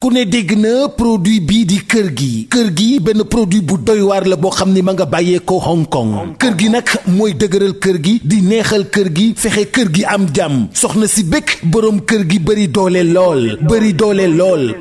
ku ne dégg na produit bii di kër gi benn produit bu doy waar la boo xam ni ma nga bàyyee ko Hong Kong kër gi nag mooy dëgëral kër gi di neexal kër gi fexe kër gi am jàmm soxna si bëgg boroom kër gi bëri doole lool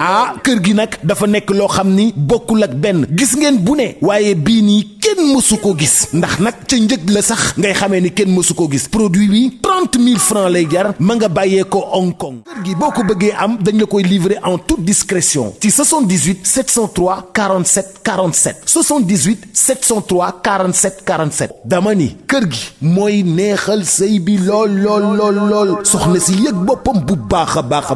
kër gi nag dafa nekk loo xam ni bokkul ak benn gis ngeen bu ne waaye bii nii kenn mësu ko gis ndax nag ca njëg la sax ngay xamee ni kenn mësu ko gis produit bi 30 000 francs lay jar ma nga bàyyee ko Hong Kong kër gi boo ko bëggee am dañ la koy livrer en toute discrétion ci 78 703 47 47 78 703 47 47 dama ni kër gi mooy neexal sëy bi lool soxna si yëg boppam bu baax a baax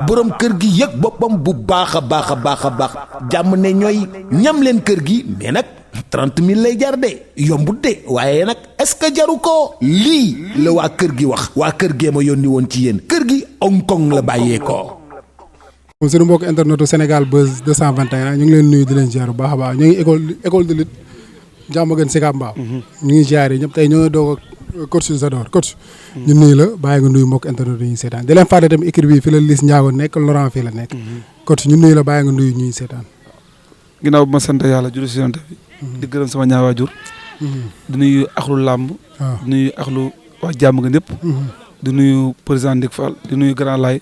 boroom kër gi yëg boppam bu baax a baax jàmm ne ñooy ñam leen kër gi mais nag 30 000 lay jar de yombut de waaye nag est-ce que jaru ko lii la waa kër gi wax waa kër gee ma yónni woon ci yéen kër gi Hong Kong la bàyyee ko. moom suñu mbokk internetu Sénégal Buzz 221 ñu ngi leen nuyu di leen ziar bu baax a baax ñu ngi école de lutte Diamaguène Sicap Mbao ñu ngi ziar yi ñëpp tey ñoo ngi doog a coach Zador coach ñu nuyu la bàyyi nga nuyu mbokk internet yi ñuy seetaan di leen fàtte tamit équipe bi fi la Liss Ndiago nekk Laurent fii la nekk coach ñu nuyu la bàyyi nga nuyu ñuy seetaan ginnaaw bu ma sant yàlla julli si yonent bi di gërëm sama ñaari waajur di nuyu axlu làmb di nuyu axlu waa Diamaguène yëpp di nuyu président Ndik Fall di nuyu Grand Laye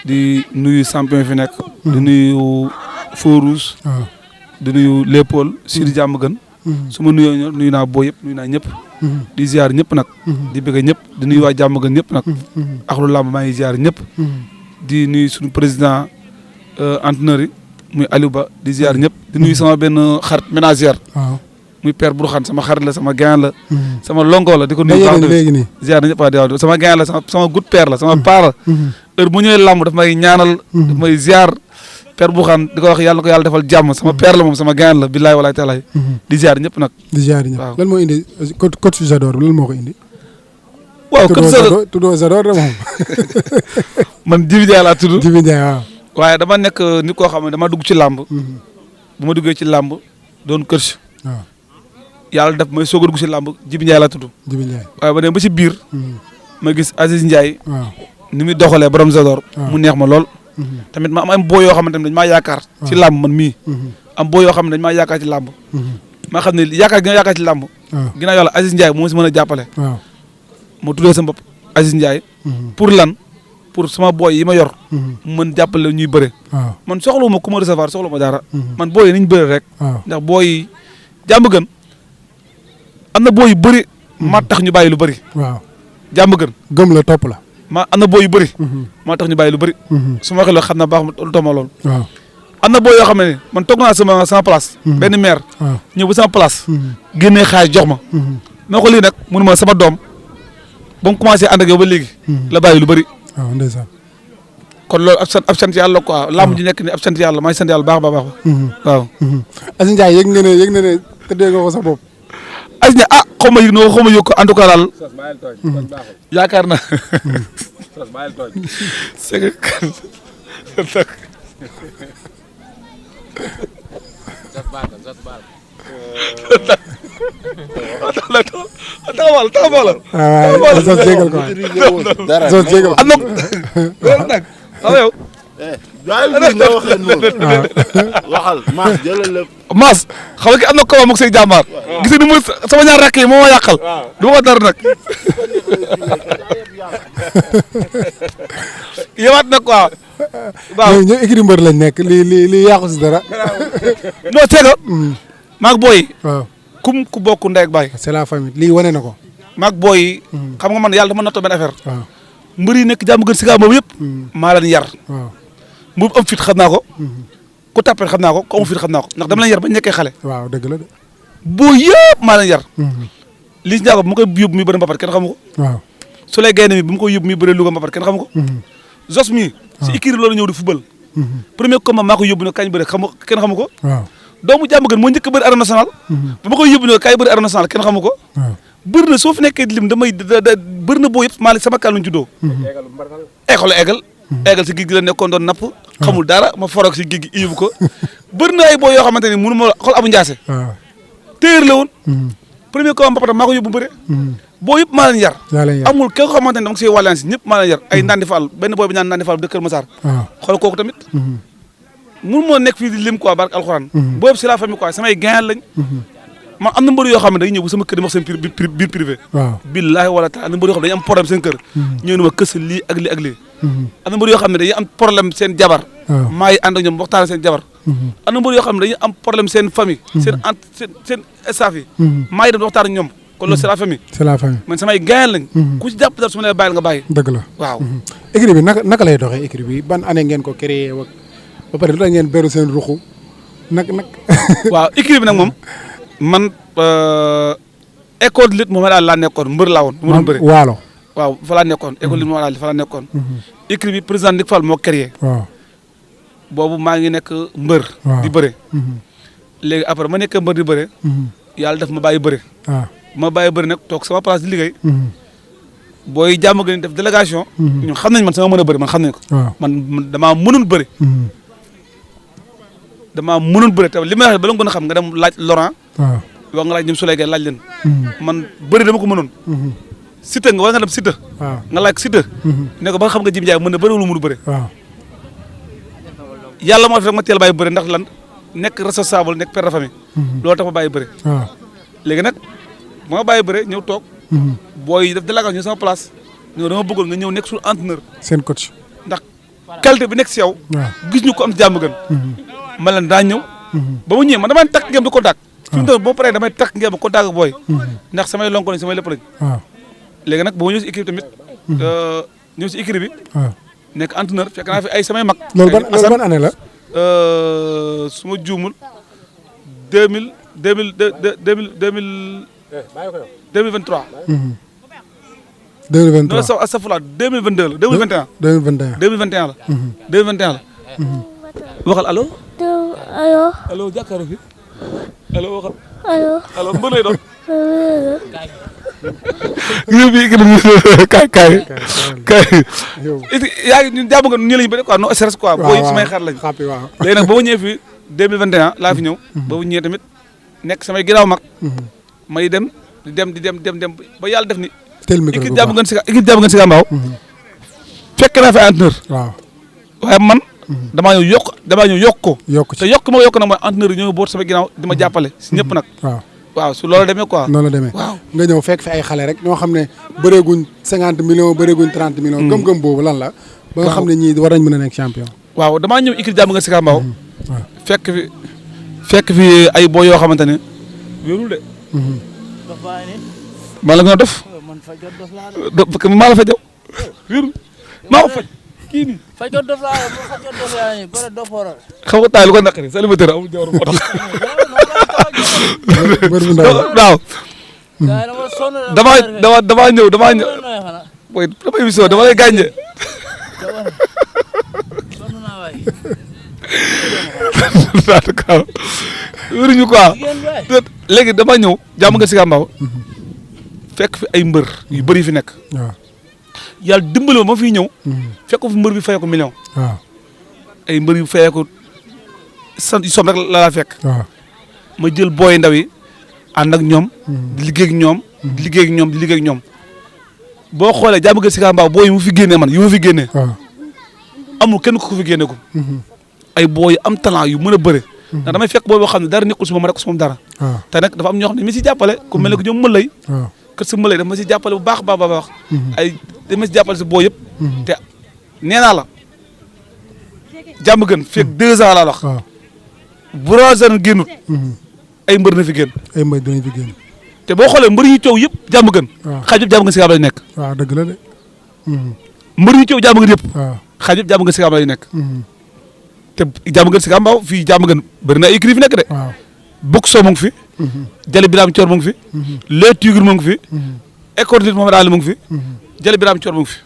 di nuyu champion fi nekk di nuyu Feu Rouge di nuyu Léopold Sidi Diamaguène su ma nuyoo nuyu naa boo yëpp nuyu naa ñëpp di ziar ñëpp nag di bëgg ñëpp di nuyu waa Diamaguène ñëpp nag axlu làmb maa ngi ziar ñëpp di nuyu suñu président entraîneur yi muy Aliou Ba di ziar ñëpp di nuyu sama benn xarit ménagère muy père Bourkhane sama xarit la sama gain la sama longo la di ko nuyu ziar na ñëpp waaw sama gain la sama good père la sama paar la heure bu ñëwee làmb daf may ñaanal daf may ziar père Bourkhane di ko wax yàlla na ko yàlla defal jàmm sama père la moom sama gain la billaay walaay taalaay di ziar ñëpp nag di ziar ñëpp waaw lan moo indi coach Zador lan moo ko indi waaw coach Zador tuddoo Zador de moom man Djibi Ndiaye laa tudd Djibi Ndiaye waaw waaye dama nekk nit koo xam ne dama dugg ci làmb bu ma duggee ci làmb doon kërsi waaw yàlla def may soog a dugg ci làmb Djibi Ndiaye laa tudd Djibi Ndiaye waaye ba dem ba ci biir ma gis Aziz Ndiaye waaw ni muy doxalee borom Zador mu neex ma lool tamit ma am boo yoo xamante ne dañ maa yaakaar ci làmb man mii am boo yoo xam ne dañ maa yaakaar ci làmb maa xam ne yaakaar gi nga yaakaar ci làmb ginnaaw yàlla Aziz Ndiaye moo si mën a jàppale ma tuddee sama bopp Aziz Ndiaye pour lan pour sama booy yi ma yor mën jàppale ñuy bëre man soxlu ma ku ma recevoir soxlu ma dara man booy yi nañ bëre rek ndax booy yi Diamaguène am na booy yu bëri maa tax ñu bàyyi lu bëri waaw Diamaguène gëm la topp la maa am na booy yu bëri maa tax ñu bàyyi lu bëri su ma waxee loolu xam na baax lu tooma loolu waaw am na booy yoo xam ne man toog naa sama place benn maire ñëw ba sama place génnee xaalis jox ma moo ko lii nag mënu ma sama doom ba mu commencé ànd ak yow ba léegi la bàyyi lu bëri waaw ndeysaan kon loolu ab sant yàlla quoi làmb ji nekk ni ab sant yàlla maa ngi sant yàlla baax a baax waaw Aziz Ndiaye yëg nga ne tëddee nga ko sa bopp Aziz Ndiaye xaw ma yëg no xaw ma yëg ko en tout cas daal yaakaar na c'est que taxawal sos jégal ko sos jégal am na nag yow nga waxee noonu waxal Mass jëlal lépp Mass xam nga am na ko moog say jàmbaar gis ni mu sama ñaar rakk yi moo ma yàqal du ma ko dara nag yëwaat nag waaw waaw ñoo écrit mbër lañ nekk li yàqu si dara non c'est que maag booy waaw ku bokk ndey ak baay c'est la famille lii wane na ko maag booy xam nga man yàlla dama nattoo benn affaire waaw mbër yi nekk Diamaguène Sicap boobu yëpp maa leen yar waaw mu am fit xam naa ko ku tàppee xam naa ko ku am fit xam naa ko ndax dama leen yar ba ñu nekkee xale waaw dëgg la de boo yëpp maa leen yar Liss Ndiago bu ma koy yóbbu muy bëri mbapat kenn xamu ko waaw su lay gaynde mi bu ma koy yóbbu muy bëri Louga mbapat kenn xamu ko Zos mi si écurie loolu ñëw di football premier combat maa ko yóbbu ne kañ bëri kenn xamu ko waaw doomu Diamaguène moo njëkk a bëri arène nationale bu ma koy yóbbu ne kaay bëri arène nationale kenn xamu ko bëri na soo fi nekkee lim damay bëri na boo yëpp maa sama kàl lañ juddoo eggal si géej gi la nekkoon doon napp xamul dara ma forog si géej gi yóbbu ko bëri na ay boo yoo xamante ni mënu ma xool Abou Ndiassé téer la woon premier combat mbapat maa ko yóbbu bëre boo yëpp maa leen yar. yaa leen yar amul kenn ko xamante ne dama siy wàllaan si ñëpp maa leen yar ay Ndandi Fall benn booy bi ñaan Ndandi Fall bu dëkk Kër Massar. waaw xool kooku tamit. mun moo nekk fii di lim quoi barke alxuraan. boo yëpp si la famille quoi samay gain lañ. man am na mbër yoo xam ne dañuy ñëw bu sama kër di wax seen biir privé. waaw billaahi wala taala am na mbër yoo xam ne dañuy am problème seen kër. ñëw na ma kës lii ak lii ak lii. am na mbër yoo xam ne dañuy am problème seen jabar. maa ngi ànd ak ñoom waxtaan seen jabar. am na mbër yoo xam ne dañuy am problème seen famille. seen staff yi. maa ngi dem waxtaan ak ñoom. kon loolu c'est la famille. c'est la famille man samay gain lañ. ku ci jàpp dara su ma lay bàyyil nga bàyyi. dëgg la waaw. écurie bi naka lay doxee écurie bi ban année ngeen ko créé wak ba pare da ngeen beru seen ruxu nag. waaw écurie bi nag moom man école de lutte moom laa nekkoon mbër laa woon. mu bëri waalo. waaw fa laa nekkoon école de lutte moom fa laa nekkoon. écurie bi président Ndick Fall moo créé. waaw boobu maa ngi nekk mbër. di bëre. léegi après ma nekk mbër di bëre. yàlla daf ma bàyyi bëre. waaw ma bàyyi bëre nag toog sama place di liggéey. booy jàmm gën def délégation. ñun xam nañ man sama mën a bëri man xam nañ ko. man damaa mënul bëri. damaa mënul bëri te li may wax ba la nga gën a xam nga dem laaj Laurent. waaw wax nga laaj ñoom Souley Gueye laaj leen. man bëri dama ko mënoon. Siteu nga war nga dem Siteu. waaw nga laaj Siteu. ne ko ba nga xam nga Jim Ndiaye mën na bëri wala mënul bëri. waaw yàlla moo tax rek ma teel bàyyi bëri ndax lan nekk responsable nekk père de famille. loolu tax ma bàyyi bëri. waaw léegi nag ma bàyyi bëri ñëw toog. booy def délégation ñëw sama place ñëw dama bëggoon nga ñëw nekk suñu entraîneur. seen coach. ndax qualité bi nekk si yow. gis ñu ko am jàmm gën. ma leen daa ñëw. ba mu ñëwee man damay takk ngeen di contact. fi mu toll boo paree damay takk ngeen di contact ak booy. ndax samay lonko lañ samay lépp lañ. waaw léegi nag ba ma ñëw si équipe tamit. ñëw si équipe bi. waaw nekk entraîneur fekk naa fi ay samay mag. loolu ban année la. su ma juumul 2023. 2023 non sa astafurlah 2022 la 2021. 2021 la. 2021 la. waxal allo. allo. allo jàkkaarloo fi. allo waxal. allo. allo mbër lay doon. kaay. yaa ngi ñun jàmm nga nii lañu bëri quoi non stress quoi. booy samay xar lañ. léegi nag ba ma ñëwee fii 2021 laa fi ñëw. ba ma ñëwee tamit nekk samay ginnaaw mag. may dem di dem ba yàlla def ni. tel micro équipe jàmm ngeen si Kambaaw. fekk naa fi entraîneur. waaw waaye man. damaa ñëw yokk ko. te yokk ma yokk nag mooy entraîneur yi ñoo boot sama ginnaaw di ma jàppale si ñëpp nag. waaw su loolu demee quoi. noonu la demee waaw nga ñëw fekk fi ay xale rek ñoo xam ne bëreeguñ 50 millions bëreeguñ 30 millions. gëm-gëm boobu lan la. ba nga xam ne ñii war nañ mën a nekk champion. waaw damaa ñëw équipe jàmm ngeen si Kambaaw. fekk fi ay boo yoo xamante ne wérul de. maa la gën a def. maa la fa jaw wérul maa ko faj kii nii. fajot dof laa fajot dof yaa nii bëre dof waral. xam nga taay lu ko naqari célibataire amul jawar moo tax. waaw. damaa ñëw. booy dama émission dama lay gànje. wéruñu quoi. léegi dama ñëw jàmm nga si Kambaaw. fekk fi ay mbër yu bëri fi nekk. waaw yàlla dimbali ma fiy ñëw. fekk fi mbër bi fayee ko million. waaw ay mbër yu fayee ko som rek la fekk. waaw ma jël booy ndaw yi ànd ak ñoom. di liggéey ak ñoom. boo xoolee jàmm nga si Kambaaw booy yi mu fi génnee man yu ma fi génnee. waaw amul kenn ku ko fi génne ko. ay booy yu am talent yu mën a bëre. ndax damay fekk booy boo xam ne dara nekkul si moom rek si moom dara. waaw te nag dafa am ñoo xam ne mi si jàppale ku mel ne que ñoom mën lay. waaw kër si Mbale dafa ma si jàppale bu baax a baax. ay dama si jàppale si boo yëpp. te nee naa la jàmm gën fekk 2 ans laa wax. waaw bu rawatina génnut. ay mbër na fi génn. ay mbër dinañ fi génn. te boo xoolee mbër yi coow yëpp jàmm gën. waaw xaaj yëpp jàmm gën si Kambaaw lay nekk. waaw dëgg la de. mbër yi coow jàmm gën yëpp. waaw xaaj yëpp jàmm gën si Kambaaw lay nekk. te jàmm gën si Kambaaw fii jàmm gën bëri na ay écurie fi nekk de. waaw Boxo mu ngi fi. Jali Biram Thior mu ngi fi. Les Tigres mu ngi fi. école de lutte Mohamed Ali mu ngi fi. Jali Biram Thior mu ngi fi.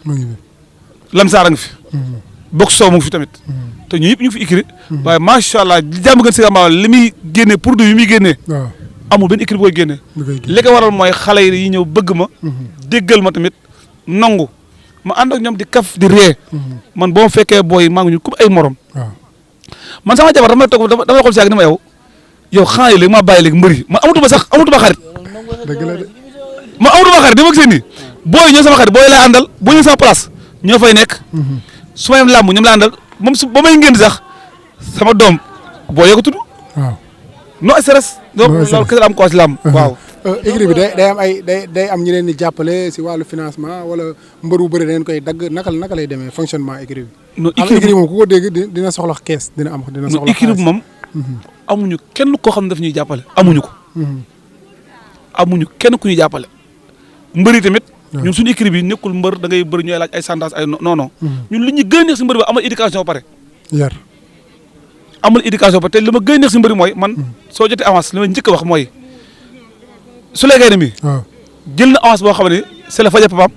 Lamsaar a ngi fi. Boxo mu ngi fi tamit. te ñu yëpp ñu ngi fi écurie. waaye macha allah li jàmm gën si Kambaaw li muy génnee produit yi muy génnee. waaw amul benn écurie booy génnee. li ko waral mooy xale yi ñëw bëgg ma. déggal ma tamit nangu. ma ànd ak ñoom di kaf di ree. man boo fekkee booy maa ngi ñu comme ay morom. waaw man sama jabar dama toog dama xool si yow xanaa yi léegi maa bàyyi léegi mbëri man amatuma xarit. dëgg la de. ma amatu ma xarit dama gisee nii booy ñoo sama xarit booy lay àndal boo ñëw sama place ñoo fay nekk su ma yem làmb ñoom la àndal moom su ba may ngénn sax sama doom boo yee ko tudd waaw no stress loolu kese la am ko si làmb waaw écurie bi day am ay day am ñi leen di jàppale si wàllu financement wala mbër bu bëri da ngeen koy dagg naka lay demee fonctionnement écurie bi. non écurie moom ku ko dégg dina soxla kees dina soxla écurie bi moom amuñu kenn koo xam ne daf ñuy jàppale amuñu ko amuñu kenn ku ñuy jàppale mbër yi tamit ñun suñu écurie bi nekkul mbër da ngay bëri ñooy laaj ay santas ay non non ñun li ñu gën a neex si mbër bi amal éducation ba pare yar amal éducation ba te li ma gën a neex si mbër bi mooy man soo jotee avance li ma njëkk a wax mooy su leegee ne mi jël na avance boo xam ne c'est la fajee papaam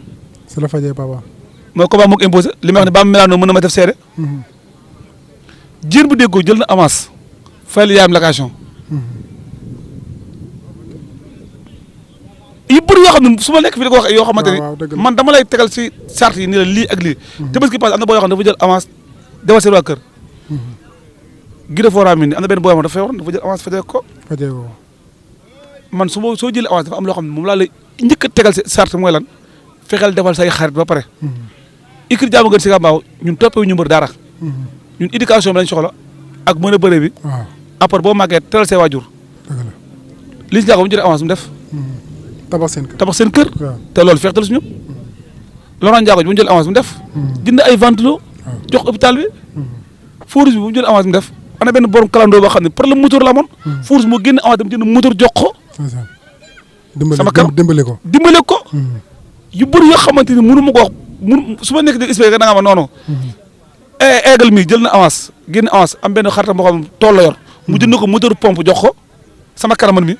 mooy combat moo ko imposé li may wax ne ba mu melaanoo mën na ma def seede jër bu déggoo jël na avance fayal yaayam location yi bëri yoo xam ne su ma nekk fii da ko wax yoo xamante ni man dama lay tegal si charte yi ni la lii ak lii te bés ki passe am na boo yoo xam ne dafa jël avance defal seen waa kër gi defoora mi ni am na benn boo xam ne dafa feebar dafa jël avance fajee ko man soo jëlee avance dafa am loo xam ne moom laa lay njëkk a tegal si charte mooy lan fexeel defal say xarit ba pare écurie Diamaguène Sicap Mbao ñun toppee ñu mbër dara ñun éducation bi lañ soxla ak mën a bëre bi après boo màggee teral say waajur li si njàkko bu ñu jëlee avance mu def tabax seen kër te loolu feextal su ñëpp Laurent Ndiago bu ñu jëlee avance mu def jënd ay ventilo jox hôpital bi Fourous bi bu ñu jëlee avance mu def ana benn borom kalandoo boo xam ne problème moteur la amoon Fourous moo génn avance dem jënd moteur jox ko sama kër dimbale ko yu bëri yoo xamante ni mënu ma ko wax su ma nekk di expliqué da nga ma noonu égal mi jël na avance génn avance am benn xaritam boo xam ne tool la yor mu jënd ko moteur pompe jox ko sama karaman mi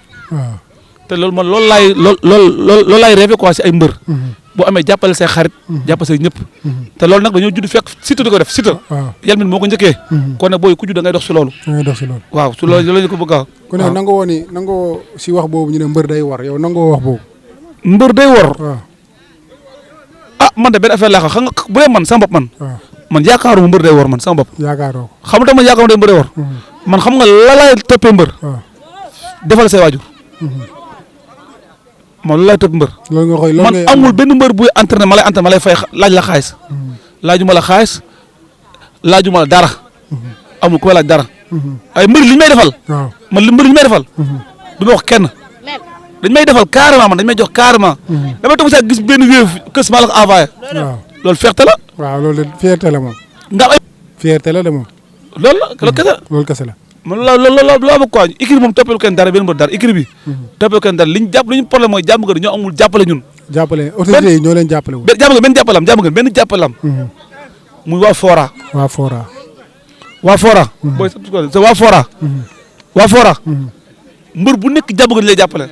te loolu man loolu laay rêvé quoi si ay mbër boo amee jàppale say xarit jàppale say ñëpp te loolu nag dañoo judd fekk Siteu di ko def Siteu yal min moo ko njëkkee kon nag booy ku judd da ngay dox si loolu waaw su loolu lañu ko bëgg a ku ne nangoo si wax boobu ñu ne mbër day war yow nangoo wax boobu mbër day war man de benn affaire laa xam nga bu dee man sama bopp man yaakaaruma mbër day war man sama bopp yaakaaroo xam nga man yaakaaruma mbër day war man xam nga la laay toppee mbër defal say waajur man loolu laay topp mbër man amul benn mbër buy entraîné ma lay fay laaj la xaalis laajuma la xaalis laajuma la dara amul ku may laaj dara ay mbër li ñu may defal man mbër li ñu may defal du ma wax kenn dañ may defal carrément man dañ may jox carrément dama toog sax gis benn wéew kës maa la ko envoyé loolu fierté la waaw loolu de fierté la moom nga ay fierté la de moom loolu kese la man loolu bëgg quoi écurie moom toppelu kenn dara benn mbër dara écurie bi toppelu kenn dara li ñu problème mooy Diamaguène ñoo amul jàppale ñun autorité yi ñoo leen jàppale wu Diamaguène benn jàppale am muy waa Fora booy waa Fora mbër bu nekk Diamaguène lay jàppale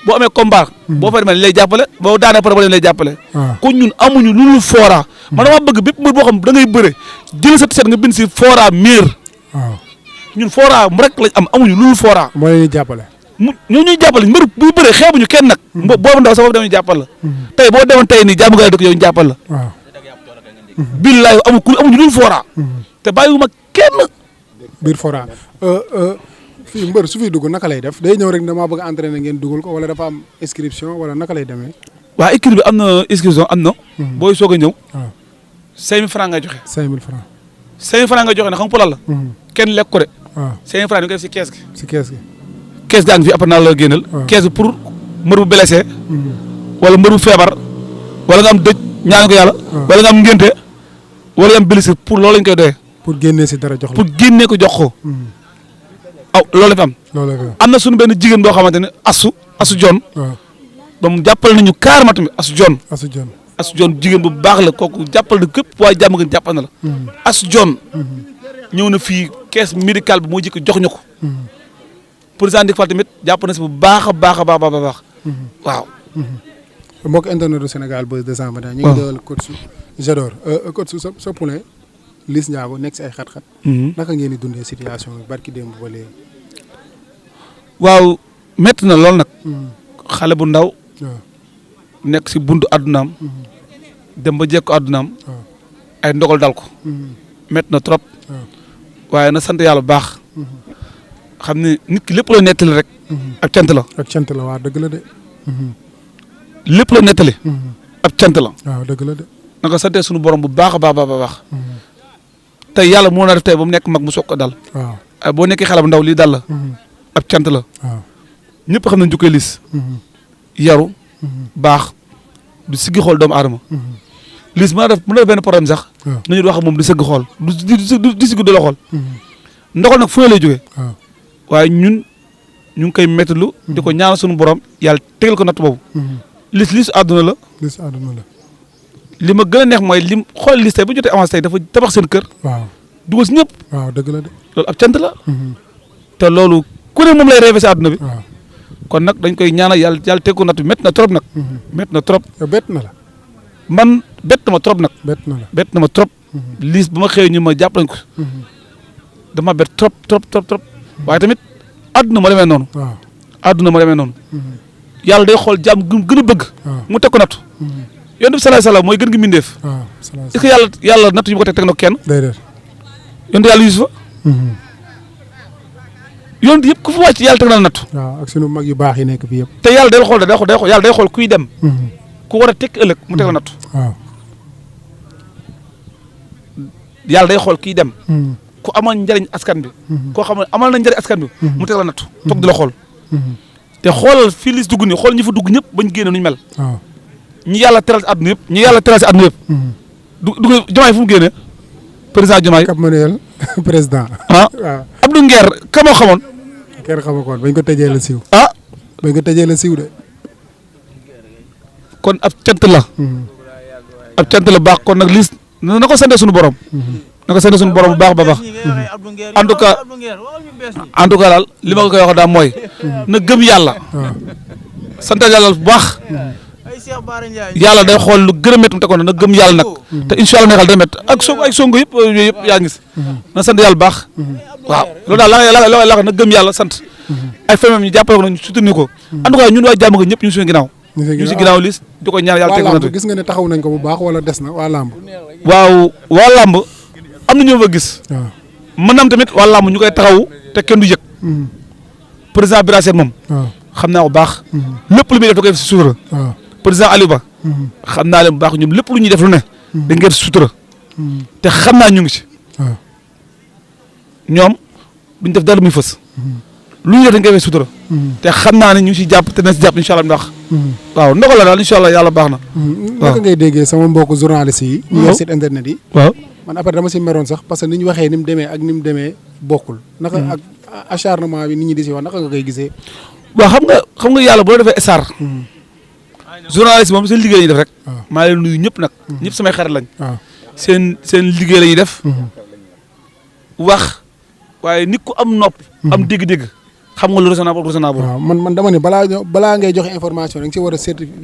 boo amee combat boo fa demee lay jàppale boo daanee problème lay jàppale kon ñun amuñu lu Fora man dama bëgg bépp mbër boo xam da ngay bëre jël sa t-shirt nga bind si Fora miir ñun Fora rek lañ am amuñu lu Fora moo leen di jàppale ñoo ñuy jàppale mbër bu bëree xeebuñu kenn nag boobu ndaw sa boobu dañuy jàppal la tey boo demoon tey nii Diamaguène dëkk yow ñu jàppal la billaay amuñu lu Fora te bàyyiwuma kenn biir Fora fii mbër su fi dugg naka lay def day ñëw rek damaa bëgg a entraîner ngeen dugal ko wala dafa am inscription wala naka lay demee. waa équipe bi am na inscription am na. booy soog a ñëw. waaw 5000 francs ngay joxe. 5000 francs. 5000 francs ngay joxe nag xam nga pour lan la. kenn lekk ko de. waaw 5000 francs ñu koy def si kees gi. si kees gi. kees gaa ngi fi après naa la génnal. kees bi pour mbër bu blessé. wala mbër bu feebar. wala nga am dëj ñaan ko yàlla. wala nga am ngénte wala nga am blessure pour loolu lañ koy doyee. pour génnee si dara jox la pour génnee ko jox ko. aw loolu la fi am. am na suñu benn jigéen boo xamante ne asu jon ba mu jàppal nañu carrément tamit asu jon jigéen bu baax la kooku jàppal na képp waaye Diamaguène jàppal na la. asu jon ñëw na fii caisse médicale bi moo jëkk jox ñu ko. président Dik Fall tamit jàpp na si bu baax a baax a baax waaw. mbokk internet du Sénégal Buzz 221. ñu ngi doon coach Jador coach sa poulain Liss Ndiago nekk si ay xat-xat. naka ngeen di dundee situation bi barki démb ba léegi. waaw métti na lool nag. xale bu ndaw. nekk si buntu addunaam. dem ba jekko addunaam. ay ndogal dal ko. métti na trop. waaye na sant yàlla bu baax. xam ne nit ki lépp loo nettali rek. ak cant la. ak cant la waa dëgg la de. lépp la nettali ab cant la waaw dëgg la de. na nga sante suñu borom bu baax a baax tey yàlla moo na def tey ba mu nekk mag mu soog ko dal waaw ay boo nekkee xale bu ndaw lii dal la ab cant la waaw ñëpp xam nañ jukkee Liss yaru baax du siggi xool doomu aadama Liss mën na def benn problème sax nañu wax ak moom du sëgg xool du siggi du la xool ndoxal nag fu ne lay jógee waaye ñun ñu ngi koy méttalu di ko ñaanal suñu borom yàlla tegal ko natt boobu Liss àdduna la Liss àdduna la. li ma gën a neex mooy lim xool Liss tey bu jotee avance tey dafa tabax seen kër waaw dugal si ñëpp waaw dëgg la de. loolu ab cant la te loolu ku ne moom lay rêvé si àdduna bi waaw kon nag dañ koy ñaanal yàlla teg ko natt bi métti na trop nag métti na trop yow bett na la. man bett na ma trop nag bett na la. bett na ma trop Liss bu ma xëyee ñu ma jàpp nañ ko dama bett trop waaye tamit àdduna ma demee noonu waaw àdduna ma demee noonu yàlla day xool jàmm gën a bëgg mu teg ko natt yonent bi salaay salaam mooy gën gi mbindeef waaw est-ce que yàlla natt yi mu ko teg na ko kenn déedéet. yonent yàlla Yuusufa yonent yëpp ku fa wàcc yàlla teg na la natt waaw ak sunu mag yu baax yi nekk fii yëpp. te yàlla day xool yàlla day xool kuy dem ku war a tekki ëllëg mu teg la natt waaw. yàlla day xool kiy dem ku amal njëriñ askan bi koo xam ne amal na njëriñ askan bi mu teg la natt toog di la xool te xoolal fii Liss dugg nii xool ñi fa dugg ñëpp bañ génne nuñ mel waaw. ñi yàlla teral si àdduna yëpp ñi yàlla teral si àdduna yëpp dugg Diomaye fu mu génnee président Diomaye Cap Manuel président. ah waaw. Abdou Nguer ka moo xamoon kenn xamu ko woon bañ ko tëjee la siiw. ah bañ ko tëjee la siiw de. kon ab cant la ab cant la baax kon nag Liss na ko sante suñu borom na ko sante suñu borom bu baax ba baax en tout cas daal li ma ko koy wax daal mooy na gëm yàlla sant yàlla bu baax yàlla day xool lu gën a métti mu tegoon na gëm yàlla nag te incha allah neexal dana métti ak songo yëpp yooyu yëpp yaa ngi gis na sant yàlla bu baax waaw loolu daal la na gëm yàlla sant ay famille ñu jàppale ko nag ñu soutenir ko en tout cas ñun waa jàmm nga ñëpp ñu suñu ginnaaw ñu si ginnaaw Liss di ko ñaan yàlla teg ko gis nga ne taxaw nañ ko bu baax wala des na waa làmb. waaw waa làmb am na ñoo fa gis waaw. mën naam tamit waa làmb ñu koy taxaw te kenn du yëg président Bira Sène moom waaw. xam naa ko baax lépp lu muy def da koy def si sutura waaw. président Aliou Ba xam naa leen bu baax ñoom lépp lu ñuy def lu ne da ngeen sutura te xam naa ñu ngi ci waaw. ñoom duñ def dara muy fës lu ñu def dañ koy def sutura te xam naa ne ñu ngi si jàpp te nañ si jàpp incha allah ndax waaw ndogal la daal incha allah yàlla baax na naka ngay déggee sama mbokku journaliste yi ñu yor site internet yi waaw man après dama si meroon sax parce que ni ñu waxee ni mu demee ak ni mu demee bokkul naka ak acharnement bi nit ñi di si wax naka nga koy gisee waaw xam nga yàlla boo defee star journaliste moom seen liggéey la ñuy def rek maa leen nuyu ñëpp nag ñëpp samay xarit lañ waaw seen liggéey la ñuy def wax waaye nit ku am nopp am dégg-dégg xam nga lu raisonnable waaw man dama ne balaa ngay joxe information da nga si war a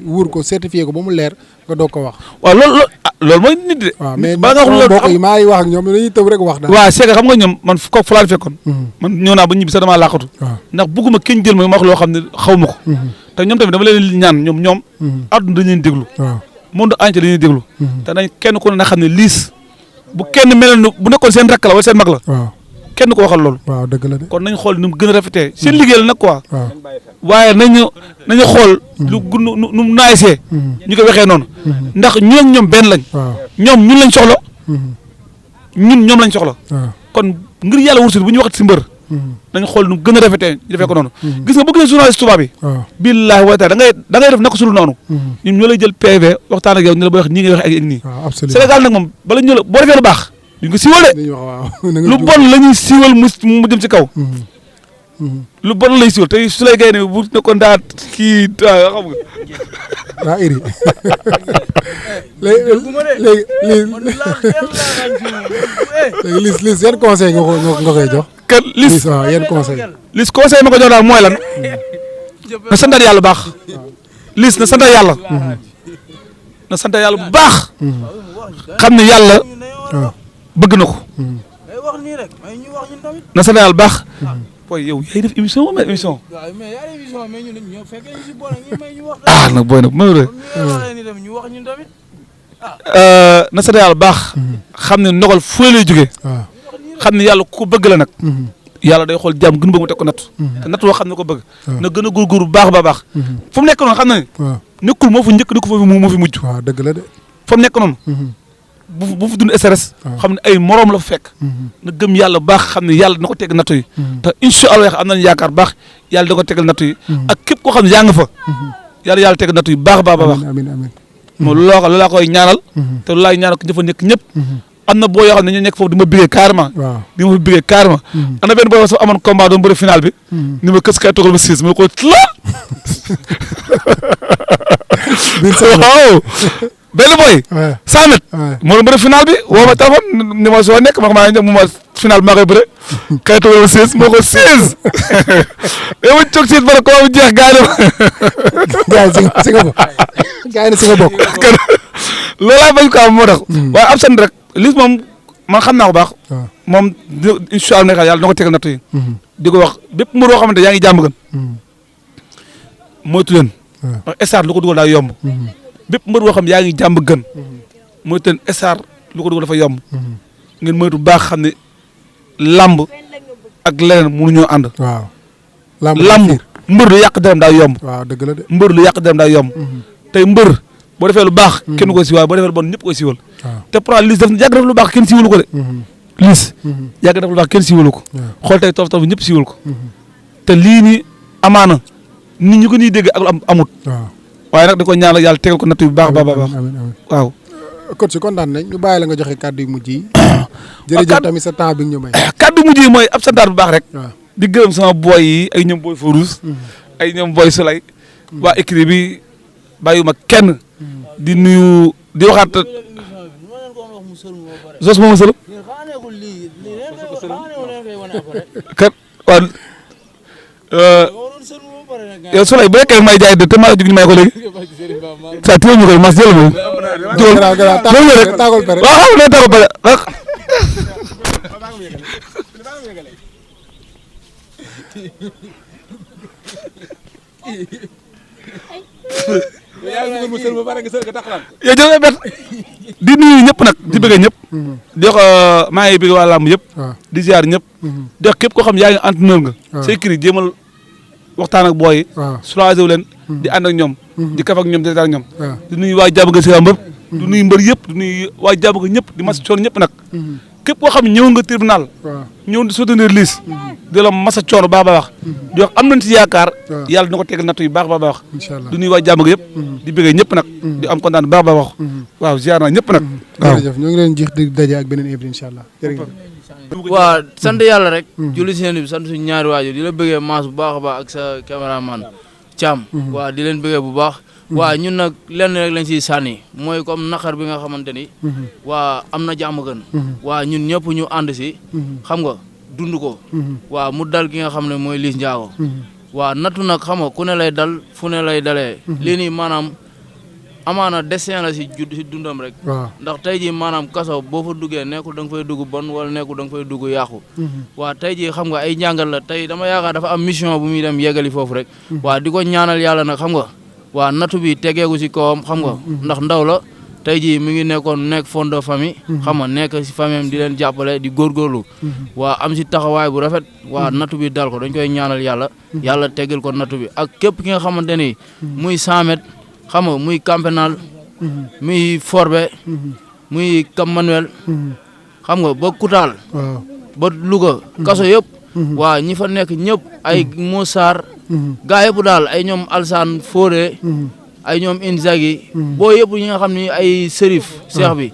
wuur ko certifié ko ba mu leer nga doog ko wax waaw loolu mooy nit de waaw mais ba nga xam loolu mbokk yi maa ngi wax ak ñoom dañuy tëb rek wax daal waaw c'est que xam nga ñoom man kooku fa laa fekkoon man ñëw naa ba ñibbi sax damaa làqatu ndax bugguma kenn jël ma wax loo xam ne xaw ma ko te ñoom tamit dama leen ñaan ñoom àdduna dañ leen déglu monde entier dañuy déglu te dañ kenn ku ne na xam ne Liss bu kenn mel bu nekkoon seen rakk la wala seen mag la waaw kenn ko waxal loolu waaw dëgg la de kon nañ xool ni mu gën a rafetee seen liggéey la nag quoi waaw waaye nañu xool lu nu mu naayisee ñu ko waxee noonu ndax ñun ak ñoom benn lañ waaw ñoom ñun lañ soxla ñun ñoom lañ soxla waaw kon ngir yàlla wursul bu ñu waxat si mbër nañ xool nu mu gën a rafetee ñu defee ko noonu gis nga bëgg na journaliste tubaab bi waaw billaahi wa taala da ngay def naka sulu noonu ñun ñoo lay jël PV waxtaan ak yow ñu la ba wax ñii ngay wax ak nii waaw absolument Sénégal nag moom bala ñu la boo defee lu baax duñ ko siiwal de dañuy wax waaw lu bon la ñuy siiwal mu jëm ci kaw lu bon lay siiwal te su lay gay ne bu nekkoon daa kii xam nga waaw iri léegi Liss yan conseil nga koy jox kan Liss waaw yan conseil Liss conseil ma ko jox daal mooy lan na santal yàlla bu baax Liss na santal yàlla na santal yàlla bu baax xam ne yàlla bëgg na ko na santal yàlla bu baax booy yow yaay def émission wala émission ah nag booy nag ma na santal yàlla bu baax xam ne ndogal fu lay jógee xam ne yàlla ku ko bëgg la nag yàlla day xool jàmm gën bëgg mu teg ko natt te natt woo xam ne ko bëgg na gën a góorgóorlu bu baax a baax fu mu nekk noonu xam na ne nekkul moo fi njëkk nekkul moo fi mujj. waaw dëgg la de. fa mu nekk noonu. bu fi dund stress. xam ne ay moroom la fa fekk. na gëm yàlla baax xam ne yàlla dina ko teg nattu yi. te incha allah am nañu yaakaar baax yàlla da ko tegal nattu yi. ak képp koo xam ne yaa nga fa. yàlla teg nattu yi baax a baax. amiin amiin moom loolu laa koy ñaanal. te loolu laay ñaanal ko ñëfa nekk ñëpp. am na boo yoo xam ne ñu nekk foofu di ma bigee carrément. waaw di ma fa bigee carrément. am na benn booy sax amoon combat doon bëri final bi. ni ma kës kay toogal ma siis ma ko la. waaw benn booy. 100 mètres. moo doon bëri final bi woo ma téléphone ni ma soo nekk ma xam ne mu ma final maa koy bëre. kay toogal ma siis moo ko siis. mais ma jóg siis ba ko mu jeex gars yi si nga bokk. gars yi si nga bokk. loolaa bañ ko am moo tax. waaye am seen rek Liss moom man xam naa ko baax. moom incha allah yàlla na ko tegal nattu yi. di ko wax bépp mbir boo xamante yaa ngi jàmm gën. moytu leen. ndax estar lu ko dugal daa yomb. bépp mbir boo xam yaa ngi jàmm gën. moytu leen estar lu ko dugal dafa yomb. ngeen moytu baax xam ne lamb ak leneen mënuñoo ànd. waaw lamb mbër lu yàq deram daa yomb. waaw dëgg la de. mbër lu yàq deram daa yomb. tey mbër. boo defee lu baax kenn ko siiwaay boo defee lu bon ñëpp koy siiwal te pourtant Liss def yàgg def lu baax kenn siiwalu ko de Liss yàgg def lu baax kenn siiwalu ko xool tey torof torof ñëpp siiwal ko te lii nii amaana nit ñi ko ñuy dégg ak lu amut waaye nag di ko ñaanal yàlla tegal ko natt yu baax baax waaw coach si kontaan nañ ñu bàyyi la nga joxe kàddu yu mujj yi jërëjëf tamit sa temps bi nga ñu may kàddu mujj yi mooy ab santaat bu baax rek di gërëm sama boy yi ay ñoom boy Farouz ay ñoom boy Soulay waa écrit bi bàyyiwuma kenn di nuyu di waxaat Zos moom sëlëm kat waaw yow Soulay bu nekkee may jaay de te maa jug ni may ko léegi saa téye ñu koy mas jël moom jóol tàggal pare waaw ne tàggal pare yow jël bet di nuyu ñëpp nag di bëgg ñëpp di wax maa ngi bëgg waa làmb yëpp di ziar ñëpp di wax képp koo xam yaa ngi entraîneur nga say kiri jéemal waxtaan ak booy yi soulagé wu leen di ànd ak ñoom di kaf ak ñoom di ak ñoom di nuyu waa jàmm nga si mbëpp di nuyu mbër yëpp di nuyu waa jàmm nga ñëpp di mas coon ñëpp nag képp koo xam ne ñëw nga tribunal ñëw di soutenir Liss di la masa coono baax baax di wax am nañ ci yaakaar yàlla dina ko tegal nattu yu baax baax di nuyu waa jàmm nga yëpp di bëggee ñëpp nag di am kontaan baax baax waaw ziar naa ñëpp nag jërëjëf ñoo ngi leen jeex di daje ak beneen invité incha allah jërëjëf waaw sant yàlla rek julli seen bi sant suñu ñaari waajur di la bëggee maas bu baax a baax ak sa caméraman Thiam waaw di leen bëggee bu baax waaw ñun nag lenn rek lañ siy sànni mooy comme naqar bi nga xamante ni waa am na jàmm gën waa ñun ñëpp ñu ànd si xam nga dund ko waaw mu dal ki nga xam ne mooy Liss Ndiago waaw nattu nag xam nga ku ne lay dal fu ne lay dalee lii nii maanaam amaana destin la si judd si dundam rek ndax tey jii maanaam kaso boo fa duggee nekkul da nga fay dugg bon wala nekkul da nga fay dugg yàqu waaw tey jii xam nga ay njàngal la tey dama yaakaar dafa am mission bu muy dem yeggali foofu rek waaw di ko ñaanal yàlla nag xam nga waaw nattu bi tegeeku si kawam xam nga ndax ndaw la tey jii mi ngi nekk fond de famille xam nga nekk si famille am di leen jàppale di góorgóorlu waa am si taxawaay bu rafet waa nattu bi dal ko dañ koy ñaanal yàlla tegal ko nattu bi ak képp ki nga xamante ni muy 100 mètres xam nga muy Campenal muy Forbe muy Cap Manuel xam nga ba Koutal ba Louga kaso yëpp waa ñi fa nekk ñëpp ay Moussar gaa yëpp daal ay ñoom Alsane Fodé ay ñoom Inzaghi boo yëpp ñi nga xam ne ay Serif Cheikh bi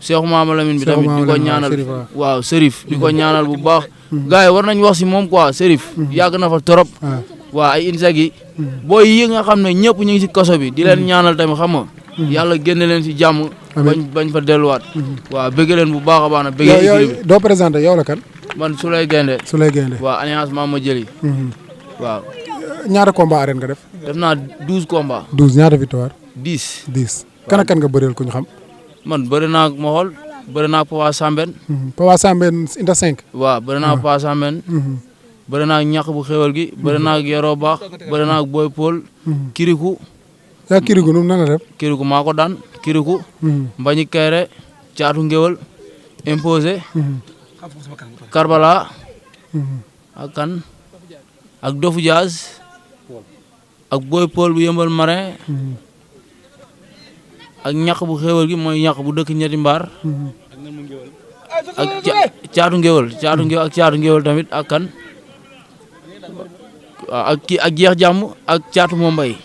Cheikh Mama Lamine bi tamit di ko ñaanal waaw Serif di ko ñaanal bu baax gaa yi war nañ wax si moom quoi Serif yàgg na fa trop waa ay Inzaghi boo yi nga xam ne ñëpp ñu ngi si kaso bi di leen ñaanal tamit xam nga yàlla génne leen si jàmm bañ fa delluwaat waaw bëgg leen bu baax a baax na bëgg équipe bi doo présenté yow la kan man Soulay Gaynde waaw alliance Mama Jëli waaw ñaata combat arène nga def naa 12 combats 12 ñaata victoire 10 kan ak kan nga bëreel ku ñu xam man bëri naa ak Moxol bëri naa ak Papa Sambène Papa Sambène inta 5 waaw bëri naa ak Papa Sambène bëri naa ak ñax bu xéwal gi bëri naa ak Yoro Baax bëri naa ak Boy Paul Kirikou yaa Kirikou nu mu nan la def Kirikou maa ko daan Kirikou Mbañi Kayre Caatu Ngéwal Imposé Karbala ak kan ak Dofu Diaz ak Boy Paul bu yëmbal marin ak ñaq bu xéewal gi mooy ñaq bu dëkk ñetti mbaar. ak caatu ngéwal ak caatu ngéwal tamit ak kan waaw ak jeex jàmm ak caatu moo mbay.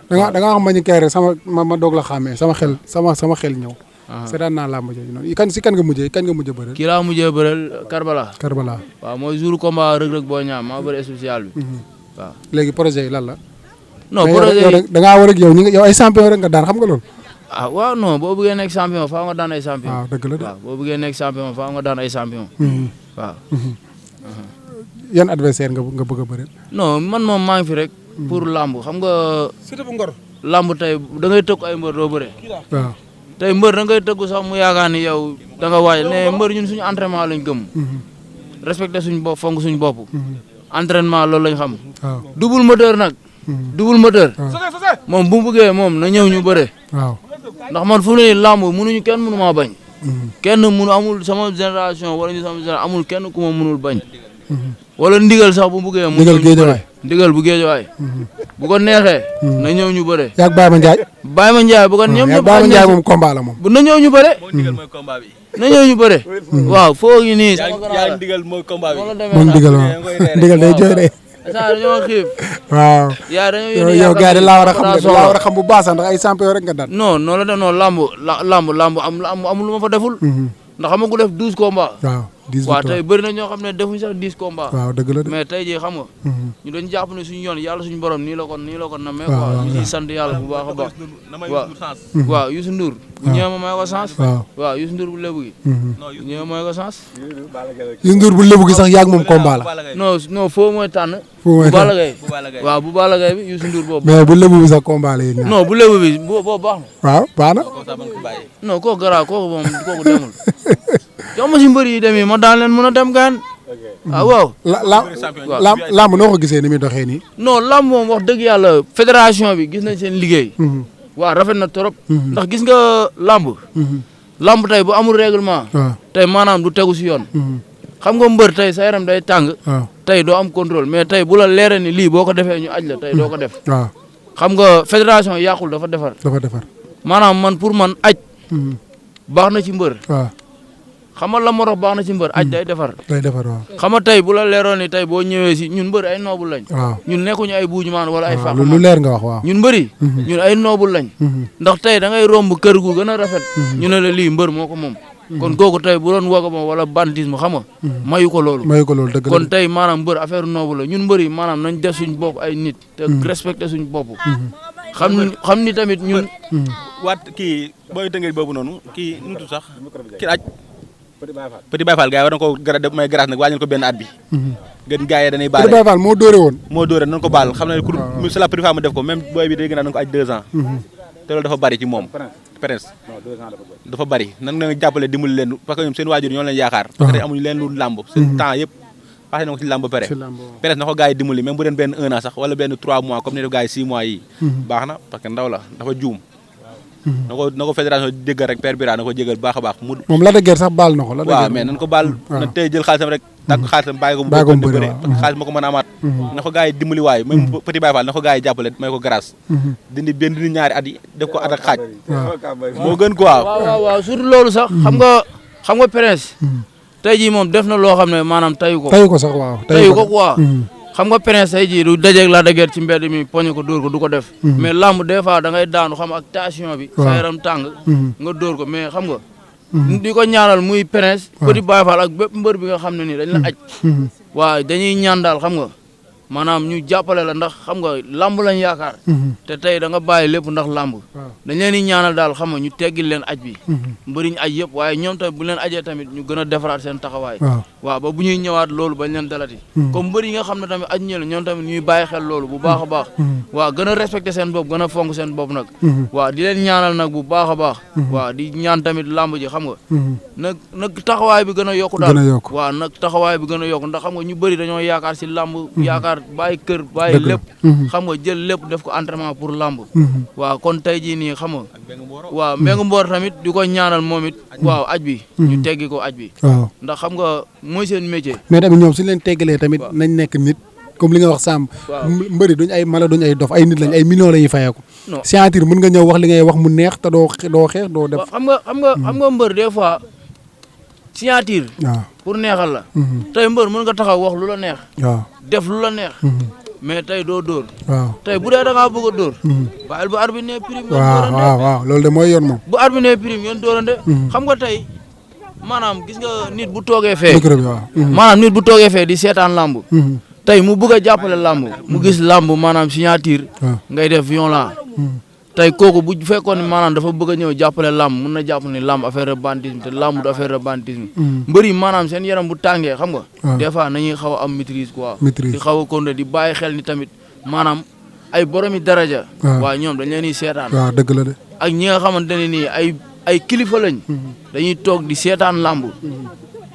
da nga xam Mbagnick Kaïré ma doog la xàmmee sama xel ñëw. seetaan naa làmb jooju noonu kan nga mujjee bëreel. kii laa mujjee bëreel Karbala. waaw mooy jour combat Reug Reug Boy Niang maa bëri spécial bi. waaw léegi projet yi lan la. non projet yi da ngaa war ak yow ay champion rek nga daan xam nga loolu. waaw non boo bëggee nekk champion faaw nga daan ay champion. waaw dëgg la de. waaw boo bëggee nekk champion faaw nga daan ay champion. waaw. yan adversaire nga bëgg a bëreel. non man moom maa ngi fi rek. pour lamb xam nga. Siteu bu Ngor. lamb tey da ngay tëgg ay mbër doo bëre. waaw tey mbër da ngay tëggu sax mu yaakaar ni yow da nga waaj ne mbër ñun suñu entraînement lañ gëm. respecté suñu bopp fonk suñu bopp. entraînement loolu lañ xam. waaw double moteur nag. double moteur. moom bu mu bëggee moom na ñëw ñu bëre. waaw ndax man fu mu ne nii lamb mënuñu kenn mënu maa bañ. kenn mënu amul sama génération wala ñu sama génération amul kenn ku ma mënul bañ. wala ndigal sax bu mu bëggee. ndigal géejawaay ndigal bu géejawaay. bu ko neexee. na ñëw ñu bëre. yaa Baye Mandiaye. Baye Mandiaye bu ko ñoom ñëpp. Baye Mandiaye moom combat la moom. na ñëw ñu bëre. na ñëw ñu bëre. waaw foo ngi nii. yaa ndigal mooy combat bi. moom ndigal waaw ndigal day jooy de. saa dañoo xiif. waaw. yaa dañoo yónni yow gars yi laa war a xam bu baax sax ndax ay champion rek nga daan. non noonu la de non lamb amul lu ma fa deful. ndax xam nga ku def 12 combats. waaw 10 waaw tey bëri na ñoo xam ne defuñ sax 10 combats. waaw dëgg la de. mais tey jii xam nga. ñu doon jàpp ne suñu yoon yàlla suñu borom nii la ko namee quoi. ñu ciy sant yàlla bu baax a baax. waaw Youssou Ndour. bu ñëwee ma may ko chance. waaw Youssou Ndour bu lébu gi. bu ñëwee may ko chance. Youssou Ndour bu lébu gi sax yàgg moom combat la. non foo mooy tànn. foo mooy bu Balla Gaye waaw bu Balla Gaye bi Youssou Ndour boobu. mais bu lébu bi sax combat la yéen non bu lébu bi boobu baax na. waaw baax na. non kooku garaaw kooku demul. jox ma si mbër yi demee ma daan leen mën a dem gaan. waaw. lamb noo ko gisee ni muy doxee nii. non lamb moom wax dëgg yàlla fédération bi gis nañ seen liggéey. waaw rafet na trop. ndax gis nga lamb. lamb tey bu amul règlement. tey maanaam du tegu si yoon. xam nga mbër tey sa yaram day tàng. tey doo am contrôle mais tey bu la leeree ni lii boo ko defee ñu aj la tey doo ko def. xam nga fédération yàqul dafa defar. maanaam man pour man aj. baax na ci mbër. xam nga la moo tax baax na ci mbër aj day defar. waaw. xam nga tey bu la leeroon ni tey boo ñëwee si ñun mbër ay noobul lañ. waaw ñun nekkuñu ay buujumaan wala ay fàq. lu leer nga wax waaw. ñun mbëri. ñun ay noobul lañ. ndax tey da ngay romb kër gu gën a rafet. ñu ne la lii mbër moo ko moom. kon kooku tey bu doon wooga moom wala banditisme xam nga. mayu ko loolu. dëgg la kon tey maanaam mbër affaire noobu la ñun mbër yi maanaam nañ def suñ bopp ay nit. te respecté suñ bopp. xam ni tamit ñun. waat kii booy tëngee boobu noonu kii nutu sax kii aj Petit Baye Fall gars yi war na ko may grâce nag wàññil ko benn at bi. gën gars yi dañuy baale Petit Baye Fall moo dóore woon. nañ ko baal xam ne c'est la première fois mu def ko même booy bi day gën a nañ ko aj 2 ans. te loolu dafa bari ci moom. Prince dafa bari nan nga jàppale dimbali leen parce que ñoom seen waajur ñoo leen yaakaar. parce que amuñu leen lu làmb seen temps yëpp passé na ko ci làmb ba pare. Prince na ko gars yi dimbali même bu den benn 1 an sax wala benn 3 mois comme ni def gars yi 6 mois yi baax na parce que ndaw la dafa juum. na ko fédération jéggal rek père Bira na ko jéggal baax a baax. moom la de guerre sax baal na ko. waaw mais nañ ko baal. na tey jël xaalisam rek. tàgg xaalisam bàyyi ko mu bëri parce que xaalis ma ko mën a amaat. na ko gars yi dimbali waaye même Petit Baye Fall na ko gars yi jàppale may ko grâce. dindi ñaari at yi def ko at ak xaaj. moo gën quoi. waaw surtout loolu sax. xam nga Prince. tey jii moom def na loo xam ne maanaam tayu ko. tayu ko sax waaw tayu ko quoi. xam nga Prince tey jii du dajeeg la dëgër ci mbedd mi poñe ko dóor ko du ko def. mais lamb des fois da ngay daanu xam ak tension bi. sa yaram tàng. nga dóor ko mais xam nga. di ko ñaanal muy Prince. Petit Baye Fall ak bépp mbër bi nga xam ne nii dañ la aj. waaw dañuy ñaan daal xam nga maanaam ñu jàppale la ndax xam nga lamb lañ yaakaar. te tey da nga bàyyi lépp ndax lamb. dañ leen di ñaanal daal xam nga ñu teggil leen aj bi. mbëriñ aj yëpp waaye ñoom tamit bu leen ajee tamit ñu gën a defaraat seen taxawaay. waaw ba bu ñuy ñëwaat loolu bañ leen dalati. comme mbër yi nga xam ne tamit aj ñële ñoom tamit ñuy bàyyi xel loolu bu baax a baax. waaw gën a respecté seen bopp gën a fonk seen bopp nag. waaw di leen ñaanal nag bu baax a baax. waaw di ñaan tamit lamb ji xam nga. nag taxawaay bi gën a yokku daal. waaw nag taxawaay bi gën a yokku ndax xam nga ñu bëri dañoo yaakaar si lamb yaakaar bàyyi kër bàyyi lépp xam nga jël lépp def ko entraînement pour lamb waaw kon tey jii nii xam nga waaw Mbengue Mbor tamit di ko ñaanal moom it waaw aj bi ñu teggi ko aj bi ndax xam nga mooy seen métier mais tamit ñoom suñu leen teggalee tamit nañ nekk nit comme li nga wax Samb. waaw mbëri duñ ay mala duñ ay dof ay nit lañ ay millions la ñuy fayeeku. non signature mën nga ñëw wax li ngay wax mu neex te doo xeex doo def. xam nga mbër des fois signature. waaw pour neexal la. tey mbër mën nga taxaw wax lu la neex. waaw def lu la neex. mais tey doo dóor. waaw tey bu dee da ngaa bëgg a dóor. bàyyil bu arbitre nee prime ngeen waaw dóorante. waaw loolu de mooy yoon moom. bu arbitre nee prime ngeen dóorante. xam nga tey maanaam gis nga nit bu toogee fee. micro bi waaw. maanaam nit bu toogee fee di seetaan lamb. tey mu bëgg a jàppale lamb. mu gis lamb maanaam signature. ngay def violent. tey kooku bu fekkoon ne maanaam dafa bëgg a ñëw jàppale lamb mun na jàpp ni lamb affaire de banditisme te lamb du affaire de banditisme. mbër yi maanaam seen yaram bu tàngee xam nga. des fois nañuy xaw a am maîtrise quoi. maîtrise di xaw a contrôler di bàyyi xel ni tamit maanaam ay boromi daraja. waaw ñoom dañ leen di seetaan. waaw dëgg la de. ak ñi nga xamante ne nii ay kilifa lañ. dañuy toog di seetaan lamb.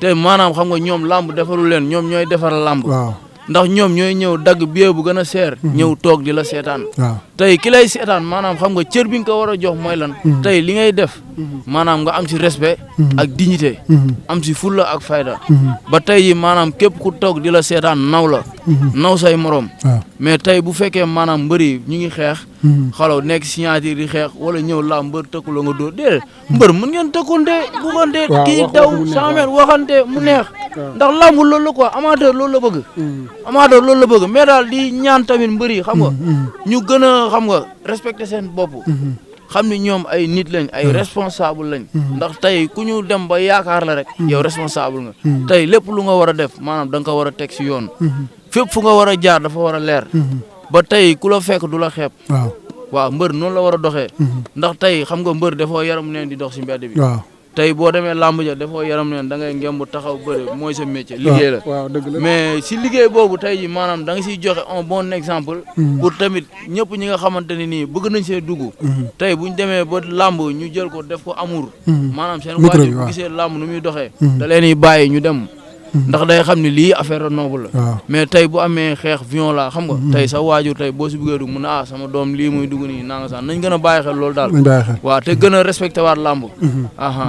te maanaam xam nga ñoom lamb defaru leen ñoom ñooy defar lamb. waaw ndax ñoom ñooy ñëw dagg billet bu gën a seer. ñëw toog di la seetaan. waaw tey ki lay seetaan maanaam xam nga cër bi nga ko war a jox mooy lan. tey li ngay def. maanaam nga am si respect. ak dignité. am si fulla ak fayda. ba tey yi maanaam képp ku toog di la seetaan naw la. naw say morom. mais tey bu fekkee maanaam mbëri ñu ngi xeex. xalaw nekk signature di xeex wala ñëw laa mbër tëkku la nga dóor déedéet mbër mën ngeen tëkkunte buggante kii daw 100 mètres waxante mu neex. ndax lamb loolu la quoi amateur loolu la bëgg. amateur loolu la bëgg mais daal di ñaan tamit mbëri xam nga. ñu gën a xam nga respecté seen bopp. xam ni ñoom ay nit lañ ay responsable lañ. ndax tey ku ñu dem ba yaakaar la rek. yow responsable nga. tey lépp lu nga war a def maanaam da nga ko war a teg si yoon. fépp fu nga war a jaar dafa war a leer. ba tey ku la fekk du la xeeb. waaw mbër noonu la war a doxee. ndax tey xam nga mbër dafoo yaram neen di dox si mbedd bi. tey boo demee làmb ja dafoo yaram neen da ngay ngemb taxaw bëre mooy sa métier. liggéey la waaw dëgg la mais si liggéey boobu tey ji maanaam da nga siy joxe un bon exemple. pour tamit ñëpp ñi nga xamante ne nii bëgg nañ see dugg. tey bu ñu demee ba làmb ñu jël ko def ko amour. maanaam seen waajur bu gisee làmb nu muy doxee. da leen di bàyyi ñu dem. ndax day xam ne lii affaire noble la. mais tey bu amee xeex violent xam nga. tey sa waajur tey boo si bëggee dugg mun na sama doom lii muy dugg nii nanga sax nañ gën a bàyyi xel loolu daal. nañ bàyyi xel waaw te gën a respecté waat làmb.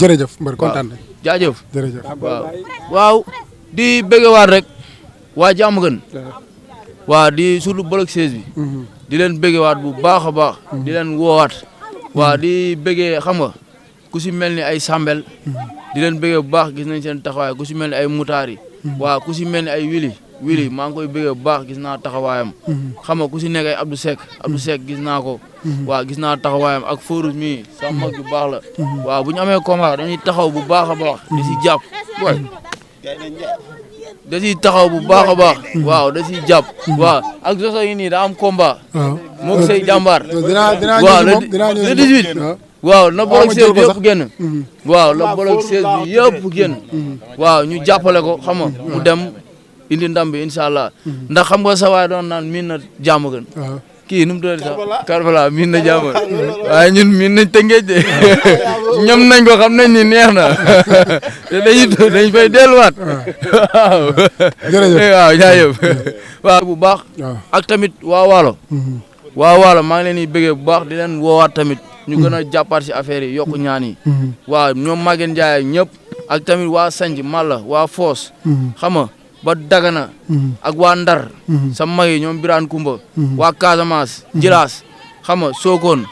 jërëjëf mbër kontaan nañ. jaajëf. jërëjëf waaw di bëggewaat rek waa jàmm gën. waaw di surtout bloc 16 bi. di leen bëggewaat bu baax a baax. di leen woowaat. waaw di bëggee xam nga ku si mel ni ay sambel di leen bëggee bu baax gis nañ seen taxawaay ku si mel ni ay mutaari waaw ku si mel ni ay wili maa ngi koy bëggee bu baax gis naa taxawaayam xam nga ku si nekk ay Abdou Seck gis naa ko waaw gis naa taxawaayam ak Forus mi sama mag bu baax la waaw bu ñu amee combat dañuy taxaw bu baax a baax di si jàpp waay da siy taxaw bu baax a baax waaw da siy jàpp waaw ak soso yi nii daa am combat moo ko say jàmbaar waaw le 18 waaw na bolok 16 bi yëpp génn waaw na bolok 16 bi yëpp génn waaw ñu jàppale ko xam nga mu dem indi ndam bi incha allah ndax xam nga sa waay doon naan miin na jàmm gën kii nu mu tuddati sax Karbala miin na jàmm waaye ñun miin nañ Tëngéej de ñam nañ ko xam nañ ni neex na te dañ fay delluwaat waaw waaw jaajëf waaw bu baax ak tamit waa Waalo maa ngi leen di bëggee bu baax di leen woowaat tamit ñu gën a jàppaat si affaire yi yokku ñaan yi waaw ñoom Maguette Ndiaye ñëpp ak tamit waa Sanj Malla waa Foos xam nga ba Dagana ak waa Ndar sa mag yi ñoom Birane Kumba waa Casamance Jilaas xam nga Sokone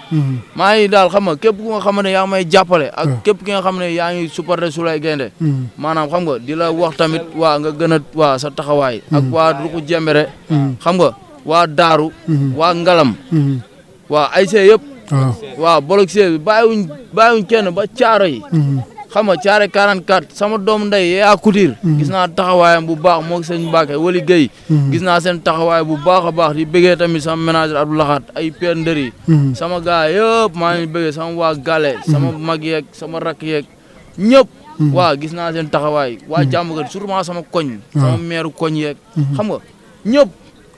maa ngi daal xam nga képp ku nga xam ne yaa may jàppale ak képp ki nga xam ne yaa ngi supporter Souleye Gaynde maanaam xam nga di la wax tamit waa nga gën a waa sa taxawaay ak waa Ruku Jembere xam nga waa Daaru waa Ngalam waa Ayse yëpp waaw bolok 16 bàyyiwuñ kenn ba caaro yi xam nga caare 44 sama doom nday yaa Couture gis naa taxawaayam bu baax moo sëñ Mbacke Wali Gueye gis naa seen taxawaay bu baax a baax di bëggee tamit sama ménager Abdou Lahat ay Père Ndëri sama gars yëpp maa ngi bëggee sama waa Gale sama mag yeeg sama rakk yeeg ñëpp waaw gis naa seen taxawaay waa jàmm ga surtout sama koñ sama meeru koñ yeeg xam nga ñëpp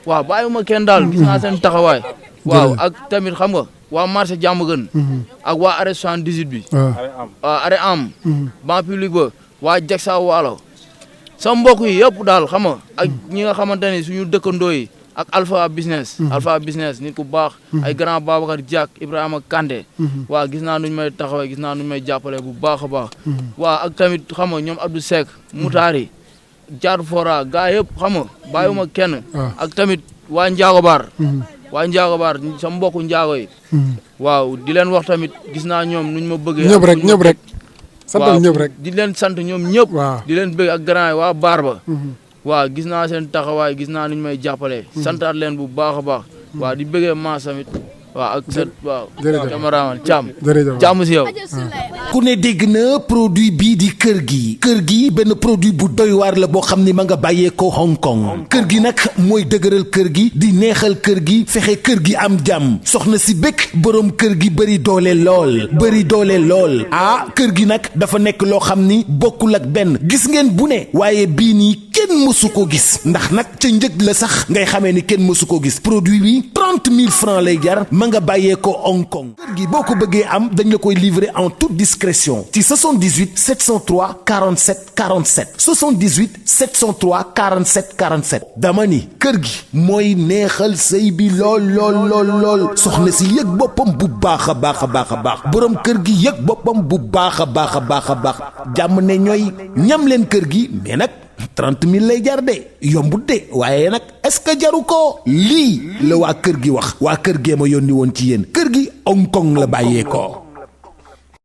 waaw bàyyiwuma kenn daal gis naa seen taxawaay waaw ak tamit xam nga waa marché jàmm gën ak waa arrêt 78 bi waaw arrêt am ban public ba waa Jaksa Waalo sa mbokk yi yëpp daal xam nga ak ñi nga xamante ne suñu dëkkandoo yi ak Alpha business nit ku baax ay grand Babacar Diak Ibrahima Kandé waaw gis naa nuñ may taxawee gis naa nuñ may jàppale bu baax a baax waaw ak tamit xam nga ñoom Abdou Seck Moutari jaar fora gaa yëpp xam nga bàyyiwuma kenn. ak tamit waa Njaago Baar. waa Njaago Baar sama mbokku Njaago yi. waaw di leen wax tamit gis naa ñoom nuñ ma bëggee. ñëpp rek. santal ñëpp rek di leen sant ñoom ñëpp. di leen bëgg ak grand yi waa Baar ba. waaw gis naa seen taxawaay gis naa nuñ may jàppale. santaat leen bu baax a baax. waaw di bëggee maas tamit. waaw ak set waaw. jërëjëf cameraman Thiam. jàmm si yow. ku ne dégg na produit bii di kër gi benn produit bu doy waar la boo xam ni ma nga bàyyeekoo Hong Kong kër gi nag mooy dëgëral kër gi di neexal kër gi fexe kër gi am jàmm soxna si bëgg borom kër gi bëri doole lool ah kër gi nag dafa nekk loo xam ni bokkul ak benn gis ngeen bu ne waaye bii nii kenn mësu ko gis ndax nag ca njëg la sax ngay xamee ni kenn mësu ko gis produit bi 30 000 francs lay jar ma nga bàyyeekoo Hong Kong kër gi boo ko bëggee am dañ la koy livrer en toute discrétion ci 78 703 47 47 78 703 47 47 dama ni kër gi mooy neexal sëy bi lool soxna si yëg boppam bu baax a baax borom kër gi yëg boppam bu baax a baax jàmm ne ñooy ñam leen kër gi mais nag 30 000 lay jar de yombut de waaye nag est-ce que jaru ko lii la waa kër gi wax waa kër gee ma yónni woon ci yéen kër gi Hong Kong la bàyyeekoo.